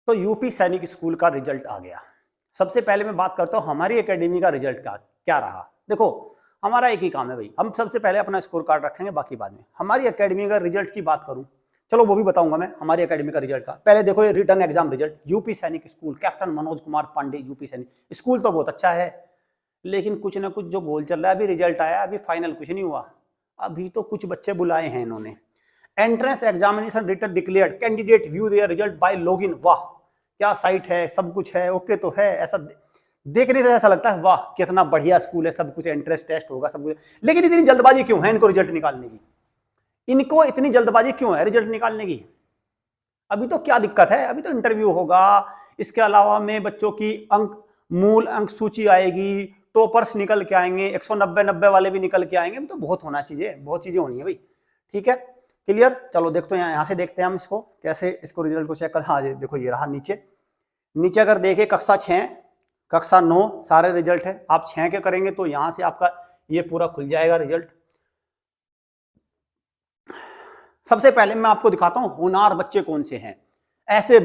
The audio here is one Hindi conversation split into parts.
तो यूपी सैनिक स्कूल का रिजल्ट आ गया। सबसे पहले मैं बात करता हूं हमारी एकेडमी का रिजल्ट का क्या रहा। देखो हमारा एक ही काम है भाई, हम सबसे पहले अपना स्कोर कार्ड रखेंगे, बाकी बाद में। हमारी एकेडमी का रिजल्ट की बात करूं, चलो वो भी बताऊंगा मैं हमारी एकेडमी का रिजल्ट का। पहले देखो ये return exam result, UP Sainik school, captain Manoj Kumar Pandey, UP Sainik school तो बहुत अच्छा है, लेकिन कुछ ना कुछ जो गोल चल रहा है। अभी रिजल्ट आया, अभी फाइनल कुछ नहीं हुआ, अभी तो कुछ बच्चे बुलाए हैं इन्होंने। Entrance examination return declared, candidate view there result by login. वाह क्या साइट है, सब कुछ है, ओके तो है। ऐसा देखने से ऐसा लगता है वाह कितना बढ़िया स्कूल है, सब कुछ एंट्रेंस टेस्ट होगा सब कुछ। लेकिन इतनी जल्दबाजी क्यों है इनको रिजल्ट निकालने की? इनको इतनी जल्दबाजी क्यों है रिजल्ट निकालने की? अभी तो क्या दिक्कत है, अभी तो इंटरव्यू होगा, इसके अलावा में बच्चों की मूल अंक सूची आएगी, टॉपर्स निकल के आएंगे, 190 वाले भी निकल के आएंगे, तो बहुत होना चाहिए, बहुत चीजें होनी है भाई। ठीक है क्लियर। चलो देखते हैं, यहाँ से देखते हैं हम इसको कैसे, इसको रिजल्ट को चेक कर। हाँ देखो ये रहा नीचे। नीचे अगर देखें कक्षा 6 कक्षा 9 सारे रिजल्ट है। आप 6 के करेंगे तो यहां से आपका ये पूरा खुल जाएगा रिजल्ट। सबसे पहले मैं आपको दिखाता हूं होनहार बच्चे कौन से हैं। ऐसे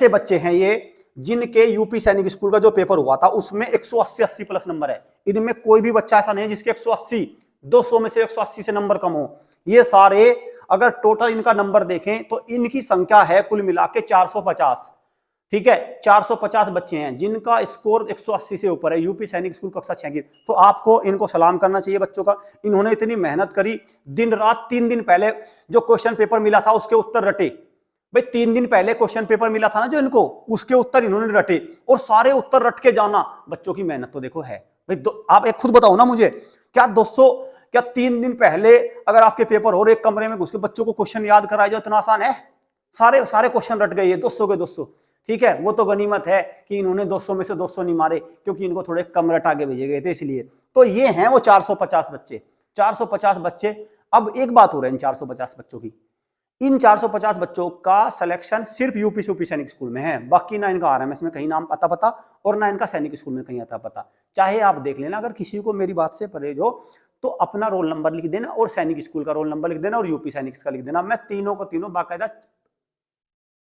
बच्चे हैं ये जिनके यूपी सैनिक स्कूल का जो पेपर हुआ था उसमें 180 प्लस नंबर है। इनमें कोई भी बच्चा ऐसा नहीं है जिसके 180, 200 में से 180 से नंबर कम हो। ये सारे अगर टोटल इनका नंबर देखें तो इनकी संख्या है कुल मिला के 450। ठीक है 450 बच्चे हैं जिनका स्कोर 180 से ऊपर है, यूपी सैनिक स्कूल कक्षा 6 की। तो आपको इनको सलाम करना चाहिए बच्चों का। इन्होंने इतनी मेहनत करी, दिन रात 3 दिन पहले जो क्वेश्चन पेपर मिला था उसके उत्तर रटे। भाई 3 दिन पहले क्वेश्चन पेपर मिला था ना जो इनको, उसके उत्तर इन्होंने रटे और सारे उत्तर रट के जाना। बच्चों की मेहनत तो देखो है भाई। आप एक खुद बताओ ना मुझे, क्या 200 क्या 3 दिन पहले अगर आपके पेपर और एक कमरे में घुस के बच्चों को क्वेश्चन याद कराया जाए इतना आसान है? सारे क्वेश्चन रट गए 200 के 200। ठीक है वो तो गनीमत है कि इन्होंने 200 में से 200 नहीं मारे, क्योंकि इनको थोड़े कम रट आगे भेजे गए थे इसलिए। तो ये हैं वो 450 बच्चे, 450 बच्चे। अब एक बात हो रहा है इन 450 बच्चों की, इन 450 बच्चों का सिलेक्शन सिर्फ यूपी सैनिक स्कूल में है। बाकी ना इनका आरएमएस में कहीं नाम अता पता और ना इनका सैनिक स्कूल में कहीं अता पता। चाहे आप देख लेना, अगर किसी को मेरी बात से परहेज हो तो अपना रोल नंबर लिख देना और सैनिक स्कूल का रोल नंबर लिख देना और यूपी सैनिक का लिख देना। मैं तीनों को तीनों बाकायदा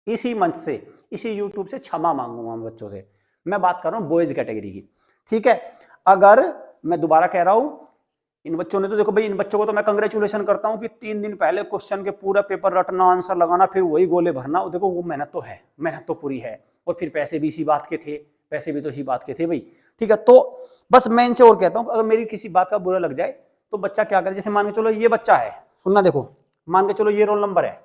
इसी मंच से, इसी यूट्यूब से क्षमा मांगूंगा बच्चों से। मैं बात कर रहा हूं बॉयज कैटेगरी की। ठीक है अगर मैं दोबारा कह रहा हूं, इन बच्चों ने तो देखो भाई, इन बच्चों को तो मैं कंग्रेचुलेशन करता हूं कि 3 दिन पहले क्वेश्चन के पूरा पेपर रटना, आंसर लगाना, फिर वही गोले भरना। देखो वो मेहनत तो है, मेहनत तो पूरी है, और फिर पैसे भी इसी बात के थे, पैसे भी तो इसी बात के थे भाई। ठीक है तो बस मैं इनसे और कहता हूं अगर मेरी किसी बात का बुरा लग जाए तो बच्चा क्या करे, जैसे मान के चलो ये बच्चा है, सुनना देखो, मान के चलो ये रोल नंबर है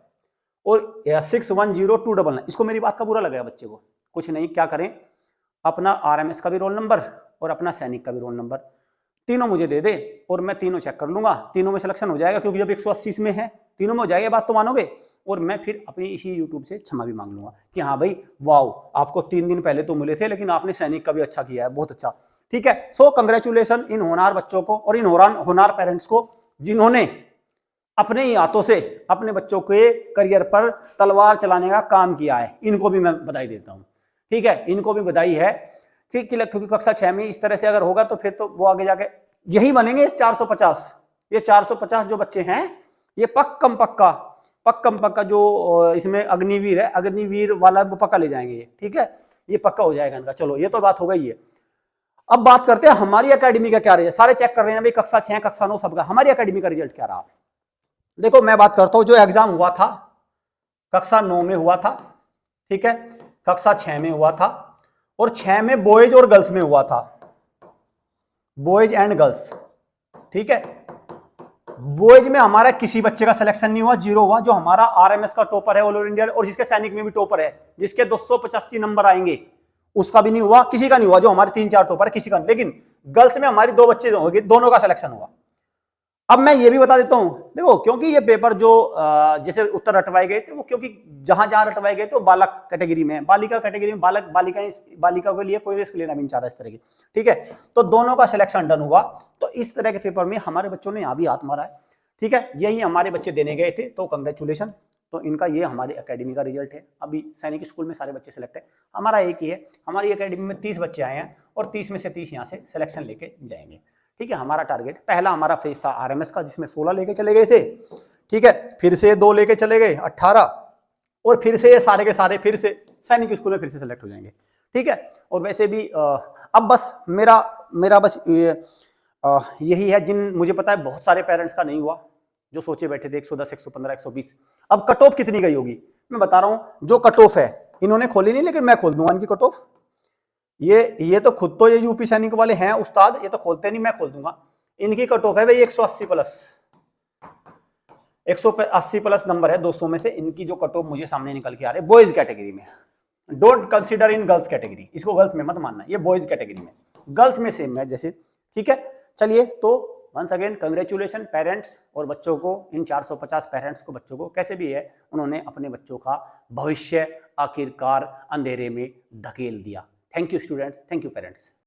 और 610299, इसको मेरी बात का बुरा लग रहा है बच्चे को, कुछ नहीं, क्या करें, अपना आरएमएस का भी रोल नंबर और अपना सैनिक का भी रोल नंबर तीनों मुझे दे दे और मैं तीनों चेक कर लूंगा, तीनों में सिलेक्शन हो जाएगा, क्योंकि जब 180 में है तीनों में हो जाएगा, बात तो मानोगे। और मैं फिर अपनी इसी यूट्यूब से क्षमा भी मांग लूंगा कि हाँ भाई वाह आपको 3 दिन पहले तो मिले थे लेकिन आपने सैनिक का भी अच्छा किया है, बहुत अच्छा। ठीक है सो कंग्रेचुलेशन इन होनहार बच्चों को और इन होनहार पेरेंट्स को जिन्होंने अपने ही हाथों से अपने बच्चों के करियर पर तलवार चलाने का काम किया है। इनको भी मैं बधाई देता हूं। ठीक है इनको भी बधाई है क्योंकि कक्षा 6 में इस तरह से अगर होगा तो फिर तो वो आगे जाके यही बनेंगे 450। ये 450 जो बच्चे हैं ये पक्कम पक्का जो इसमें अग्निवीर है, अग्निवीर वाला वो पक्का ले जाएंगे ये। ठीक है ये पक्का हो जाएगा इनका। चलो ये तो बात हो गई है। अब बात करते हैं हमारी एकेडमी का क्या रहा है। सारे चेक कर रहे हैं भाई, कक्षा 6 कक्षा 9 सबका। हमारी एकेडमी का रिजल्ट क्या रहा? देखो मैं बात करता हूं, जो एग्जाम हुआ था कक्षा 9 में हुआ था, ठीक है कक्षा 6 में हुआ था, और 6 में बॉयज और गर्ल्स में हुआ था, बॉयज एंड गर्ल्स। ठीक है बॉयज में हमारा किसी बच्चे का सिलेक्शन नहीं हुआ, 0 हुआ। जो हमारा आरएमएस का टॉपर है ऑल ओवर इंडिया और जिसके सैनिक में भी टॉपर है, जिसके 285 नंबर आएंगे, उसका भी नहीं हुआ, किसी का नहीं हुआ। जो हमारे 3-4 टॉपर है किसी का। लेकिन गर्ल्स में हमारी 2 बच्चे होंगे, दोनों का सिलेक्शन हुआ। अब मैं ये भी बता देता हूं, देखो क्योंकि ये पेपर जो जैसे उत्तर रटवाए गए थे वो क्योंकि जहां जहां रटवाए गए थे वो बालक कैटेगरी में, बालिका कैटेगरी में बालक बालिका के लिए कोई रिस्क लेना भी नहीं चाहता इस तरह की। ठीक है तो दोनों का सिलेक्शन डन हुआ। तो इस तरह के पेपर में हमारे बच्चों ने यहां भी हाथ मारा है। ठीक है यही हमारे बच्चे देने गए थे, तो कंग्रेचुलेशन। तो इनका ये हमारी एकेडमी का रिजल्ट है। अभी सैनिक स्कूल में सारे बच्चे सिलेक्ट है, हमारा एक ही है। हमारी एकेडमी में 30 बच्चे आए हैं और 30 में से 30 यहाँ से सिलेक्शन लेके जाएंगे। ठीक है हमारा टारगेट, पहला हमारा फेज था आरएमएस का जिसमें 16 लेके चले गए थे। ठीक है फिर से 2 लेके चले गए 18, और फिर से ये सारे के सारे फिर से सैनिक स्कूल में फिर से सेलेक्ट हो जाएंगे, ठीक है। और वैसे भी अब बस मेरा बस यही है, जिन मुझे पता है बहुत सारे पेरेंट्स का नहीं हुआ, जो सोचे बैठे थे 110, 115, 120। अब कट ऑफ कितनी गई होगी मैं बता रहा हूं। जो कट ऑफ है इन्होंने खोली नहीं, लेकिन मैं खोल दूंगा इनकी कट ऑफ। ये तो खुद तो ये यूपी सैनिक वाले हैं उस्ताद, ये तो खोलते नहीं, मैं खोल दूंगा। इनकी कट ऑफ है भाई 180 प्लस, 180 प्लस नंबर है 200 में से। इनकी जो कट ऑफ मुझे सामने निकल के आ रहे बॉयज कैटेगरी में, don't consider in girls category, इसको गर्ल्स में मत मानना, ये बॉयज कैटेगरी में, गर्ल्स में सेम है जैसे, ठीक है। चलिए, तो वंस अगेन कंग्रेचुलेशन पेरेंट्स और बच्चों को, इन 450 पेरेंट्स को, बच्चों को, कैसे भी है उन्होंने अपने बच्चों का भविष्य आखिरकार अंधेरे में धकेल दिया। Thank you students, thank you parents.